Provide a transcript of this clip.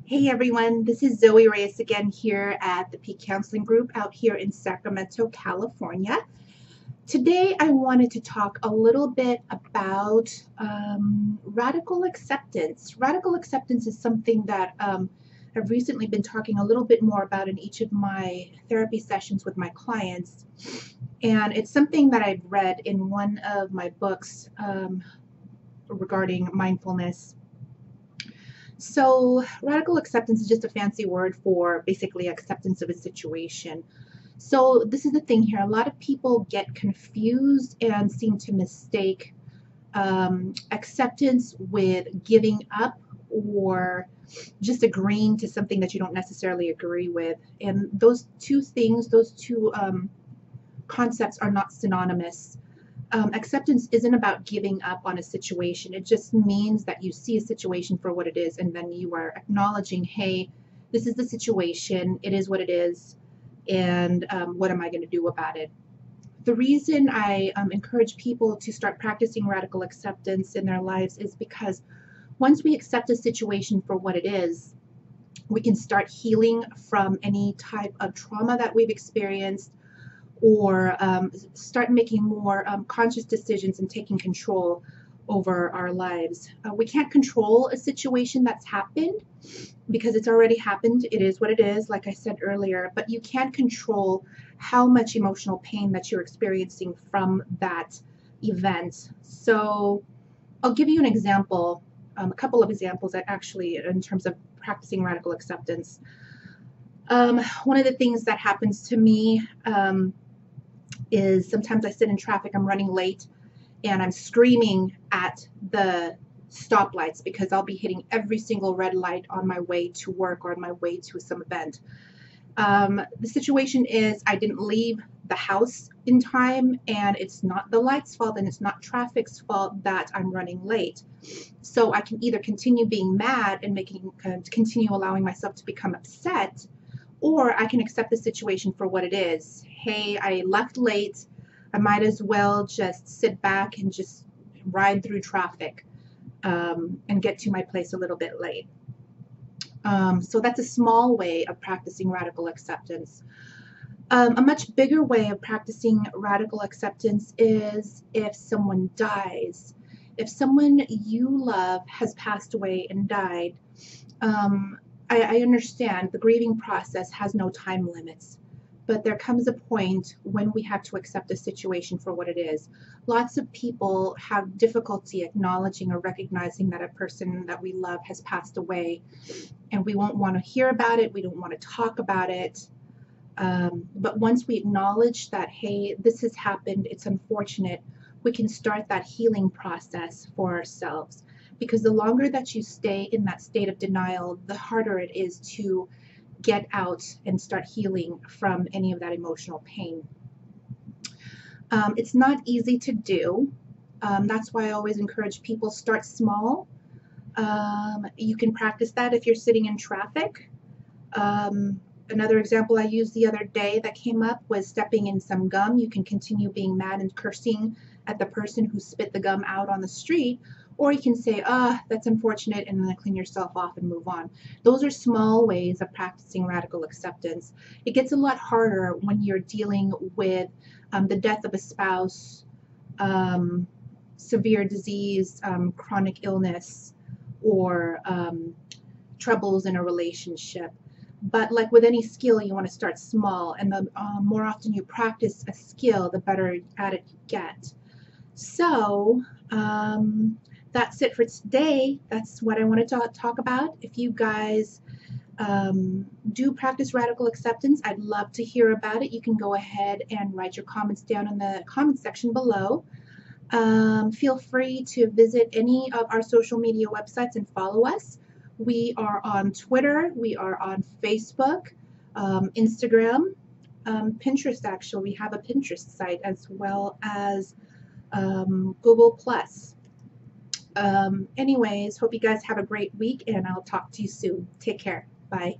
Hey everyone, this is Zoe Reyes again here at the Peak Counseling Group out here in Sacramento, California. Today I wanted to talk a little bit about radical acceptance. Radical acceptance is something that I've recently been talking a little bit more about in each of my therapy sessions with my clients. And it's something that I've read in one of my books regarding mindfulness. So, radical acceptance is just a fancy word for basically acceptance of a situation. So, this is the thing here. A lot of people get confused and seem to mistake acceptance with giving up or just agreeing to something that you don't necessarily agree with. And those two things, those two concepts are not synonymous. Acceptance isn't about giving up on a situation. It just means that you see a situation for what it is, and then you are acknowledging, hey, this is the situation, it is what it is, and what am I going to do about it? The reason I encourage people to start practicing radical acceptance in their lives is because once we accept a situation for what it is, we can start healing from any type of trauma that we've experienced or start making more conscious decisions and taking control over our lives. We can't control a situation that's happened because it's already happened. It is what it is, like I said earlier, but you can't control how much emotional pain that you're experiencing from that event. So I'll give you an example, a couple of examples that actually, in terms of practicing radical acceptance. One of the things that happens to me is sometimes I sit in traffic, I'm running late, and I'm screaming at the stoplights because I'll be hitting every single red light on my way to work or on my way to some event. The situation is I didn't leave the house in time, and it's not the light's fault and it's not traffic's fault that I'm running late. So I can either continue being mad and continue allowing myself to become upset, or I can accept the situation for what it is. Hey, I left late. I might as well just sit back and just ride through traffic and get to my place a little bit late. So that's a small way of practicing radical acceptance. A much bigger way of practicing radical acceptance is if someone dies. If someone you love has passed away and died, I understand the grieving process has no time limits, but there comes a point when we have to accept a situation for what it is. Lots of people have difficulty acknowledging or recognizing that a person that we love has passed away, and we won't want to hear about it, we don't want to talk about it. But once we acknowledge that, hey, this has happened, it's unfortunate, we can start that healing process for ourselves. Because the longer that you stay in that state of denial, the harder it is to get out and start healing from any of that emotional pain. It's not easy to do. That's why I always encourage people start small. You can practice that if you're sitting in traffic. Another example I used the other day that came up was stepping in some gum. You can continue being mad and cursing at the person who spit the gum out on the street, or you can say, that's unfortunate, and then clean yourself off and move on. Those are small ways of practicing radical acceptance. It gets a lot harder when you're dealing with the death of a spouse, severe disease, chronic illness, or troubles in a relationship. But like with any skill, you want to start small, and the more often you practice a skill, the better at it you get. So that's it for today. That's what I wanted to talk about. If you guys do practice radical acceptance, I'd love to hear about it. You can go ahead and write your comments down in the comment section below. Feel free to visit any of our social media websites and follow us. We are on Twitter, we are on Facebook, Instagram, Pinterest actually. We have a Pinterest site as well as Google Plus. Anyways, hope you guys have a great week, and I'll talk to you soon. Take care. Bye.